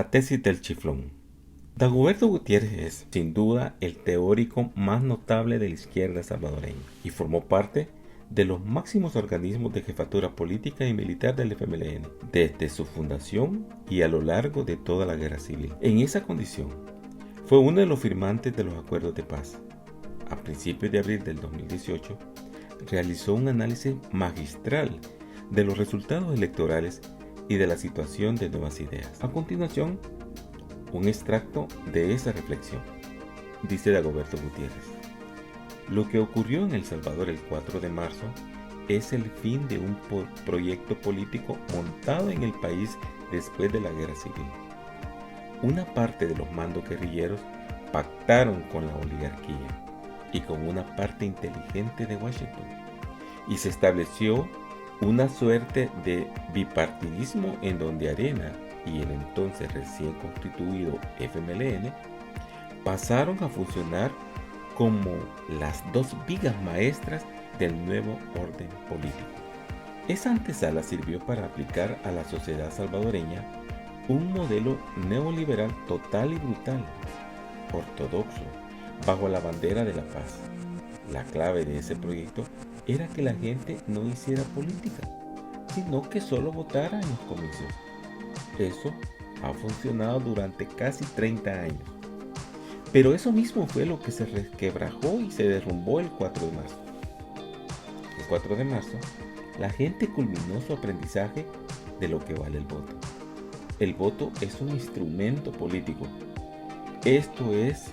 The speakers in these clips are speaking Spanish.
La tesis del chiflón. Dagoberto Gutiérrez es, sin duda, el teórico más notable de la izquierda salvadoreña y formó parte de los máximos organismos de jefatura política y militar del FMLN, desde su fundación y a lo largo de toda la guerra civil. En esa condición, fue uno de los firmantes de los acuerdos de paz. A principios de abril del 2018, realizó un análisis magistral de los resultados electorales y de la situación de Nuevas Ideas. A continuación, un extracto de esa reflexión. Dice Dagoberto Gutiérrez: lo que ocurrió en El Salvador el 4 de marzo es el fin de un proyecto político montado en el país después de la guerra civil. Una parte de los mandos guerrilleros pactaron con la oligarquía y con una parte inteligente de Washington, y se estableció una suerte de bipartidismo en donde Arena y el entonces recién constituido FMLN pasaron a funcionar como las dos vigas maestras del nuevo orden político. Esa antesala sirvió para aplicar a la sociedad salvadoreña un modelo neoliberal total y brutal, ortodoxo, bajo la bandera de la paz. La clave de ese proyecto era que la gente no hiciera política, sino que solo votara en los comicios. Eso ha funcionado durante casi 30 años. Pero eso mismo fue lo que se resquebrajó y se derrumbó el 4 de marzo. El 4 de marzo, la gente culminó su aprendizaje de lo que vale el voto. El voto es un instrumento político. Esto es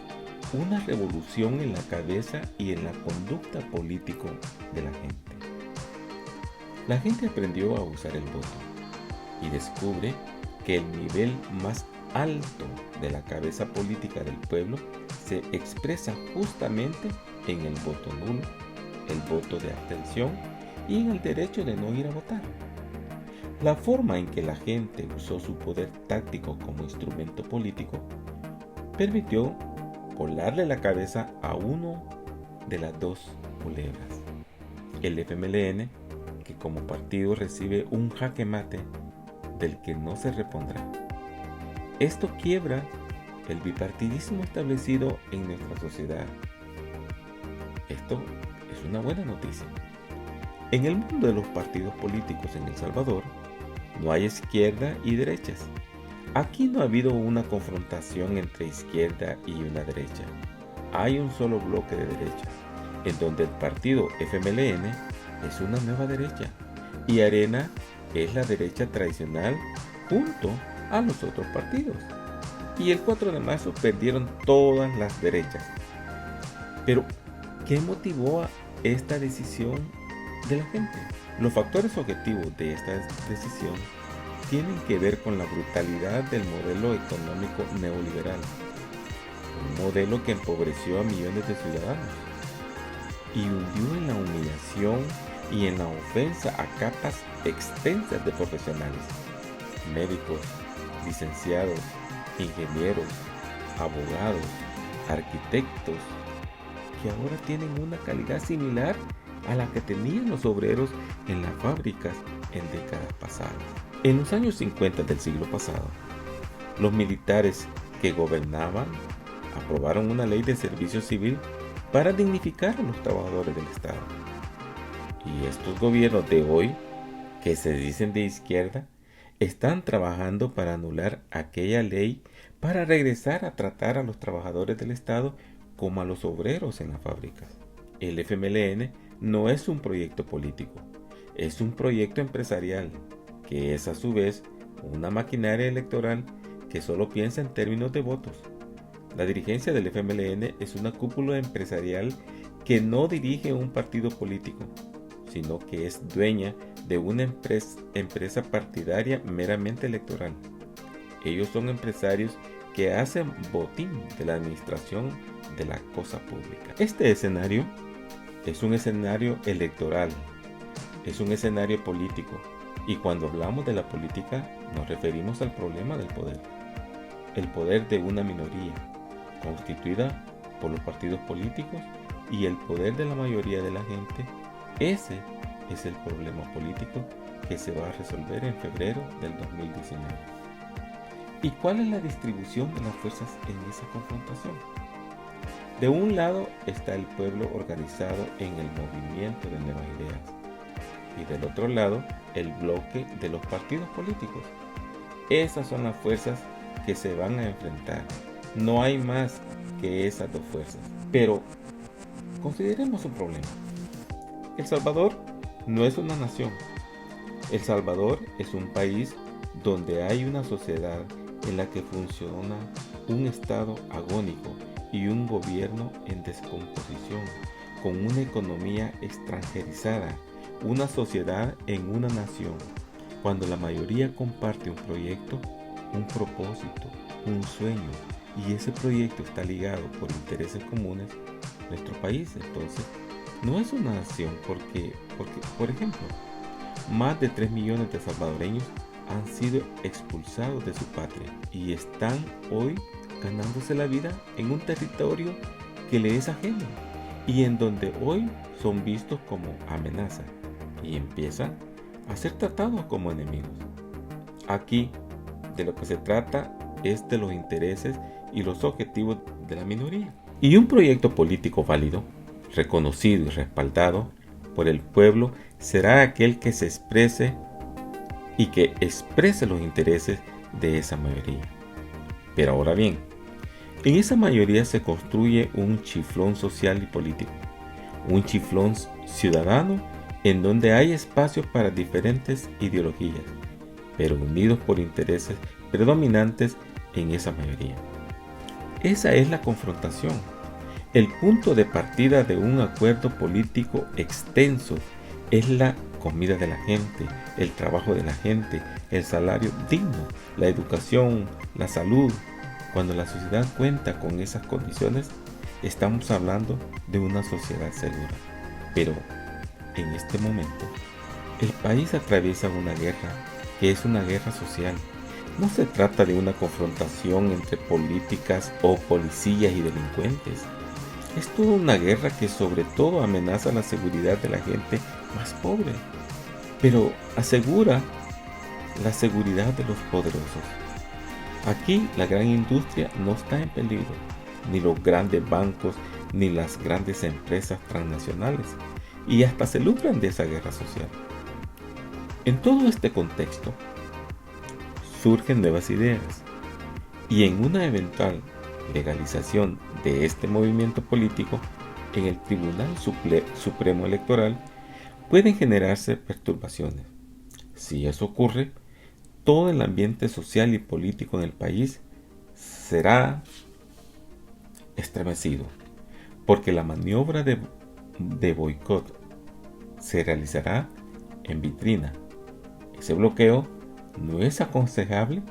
una revolución en la cabeza y en la conducta política de la gente. La gente aprendió a usar el voto y descubre que el nivel más alto de la cabeza política del pueblo se expresa justamente en el voto nulo, el voto de abstención y en el derecho de no ir a votar. La forma en que la gente usó su poder táctico como instrumento político permitió volarle la cabeza a uno de las dos culebras, el FMLN, que como partido recibe un jaque mate del que no se repondrá. Esto quiebra el bipartidismo establecido en nuestra sociedad. Esto es una buena noticia. En el mundo de los partidos políticos en El Salvador, no hay izquierda y derechas. Aquí no ha habido una confrontación entre izquierda y una derecha. Hay un solo bloque de derechas, en donde el partido FMLN es una nueva derecha y Arena es la derecha tradicional junto a los otros partidos. Y el 4 de marzo perdieron todas las derechas. Pero, ¿qué motivó a esta decisión de la gente? Los factores objetivos de esta decisión tienen que ver con la brutalidad del modelo económico neoliberal, un modelo que empobreció a millones de ciudadanos y hundió en la humillación y en la ofensa a capas extensas de profesionales, médicos, licenciados, ingenieros, abogados, arquitectos, que ahora tienen una calidad similar a la que tenían los obreros en las fábricas en décadas pasadas. En los años 50 del siglo pasado, los militares que gobernaban aprobaron una ley de servicio civil para dignificar a los trabajadores del Estado. Y estos gobiernos de hoy, que se dicen de izquierda, están trabajando para anular aquella ley para regresar a tratar a los trabajadores del Estado como a los obreros en las fábricas. El FMLN no es un proyecto político, es un proyecto empresarial, que es a su vez una maquinaria electoral que solo piensa en términos de votos. La dirigencia del FMLN es una cúpula empresarial que no dirige un partido político, sino que es dueña de una empresa partidaria meramente electoral. Ellos son empresarios que hacen botín de la administración de la cosa pública. Este escenario es un escenario electoral, es un escenario político, y cuando hablamos de la política nos referimos al problema del poder. El poder de una minoría, constituida por los partidos políticos, y el poder de la mayoría de la gente. Ese es el problema político que se va a resolver en febrero del 2019. ¿Y cuál es la distribución de las fuerzas en esa confrontación? De un lado está el pueblo organizado en el movimiento de nuevas ideas y del otro lado el bloque de los partidos políticos. Esas son las fuerzas que se van a enfrentar. No hay más que esas dos fuerzas. Pero consideremos un problema. El Salvador no es una nación. El Salvador es un país donde hay una sociedad en la que funciona un estado agónico y un gobierno en descomposición, con una economía extranjerizada, una sociedad en una nación. Cuando la mayoría comparte un proyecto, un propósito, un sueño, y ese proyecto está ligado por intereses comunes, nuestro país entonces no es una nación porque, por ejemplo, más de 3 millones de salvadoreños han sido expulsados de su patria y están hoy ganándose la vida en un territorio que le es ajeno y en donde hoy son vistos como amenaza y empiezan a ser tratados como enemigos. Aquí de lo que se trata es de los intereses y los objetivos de la minoría. Y un proyecto político válido, reconocido y respaldado por el pueblo será aquel que se exprese y que exprese los intereses de esa mayoría. Pero ahora bien, en esa mayoría se construye un chiflón social y político, un chiflón ciudadano en donde hay espacio para diferentes ideologías, pero unidos por intereses predominantes en esa mayoría. Esa es la confrontación, el punto de partida de un acuerdo político extenso es la comida de la gente, el trabajo de la gente, el salario digno, la educación, la salud. Cuando la sociedad cuenta con esas condiciones, estamos hablando de una sociedad segura. Pero en este momento, el país atraviesa una guerra que es una guerra social. No se trata de una confrontación entre políticas o policías y delincuentes. Es toda una guerra que sobre todo amenaza la seguridad de la gente más pobre, pero asegura la seguridad de los poderosos. Aquí la gran industria no está en peligro, ni los grandes bancos, ni las grandes empresas transnacionales, y hasta se lucran de esa guerra social. En todo este contexto, surgen nuevas ideas, y en una eventual legalización de este movimiento político en el Tribunal Supremo Electoral pueden generarse perturbaciones. Si eso ocurre, todo el ambiente social y político en el país será estremecido, porque la maniobra de boicot se realizará en vitrina. Ese bloqueo no es aconsejable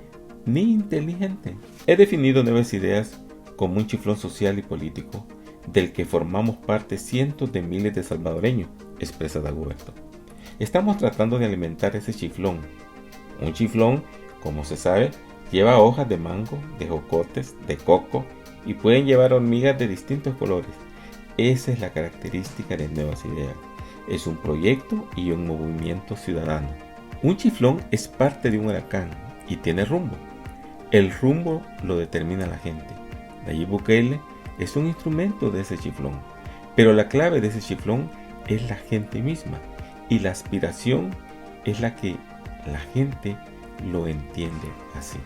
ni inteligente. He definido nuevas ideas como un chiflón social y político del que formamos parte cientos de miles de salvadoreños, expresa Dagoberto. Estamos tratando de alimentar ese chiflón. Un chiflón, como se sabe, lleva hojas de mango, de jocotes, de coco y pueden llevar hormigas de distintos colores. Esa es la característica de Nuevas Ideas. Es un proyecto y un movimiento ciudadano. Un chiflón es parte de un huracán y tiene rumbo. El rumbo lo determina la gente. Nayib Bukele es un instrumento de ese chiflón, pero la clave de ese chiflón es la gente misma y la aspiración es la que la gente lo entiende así.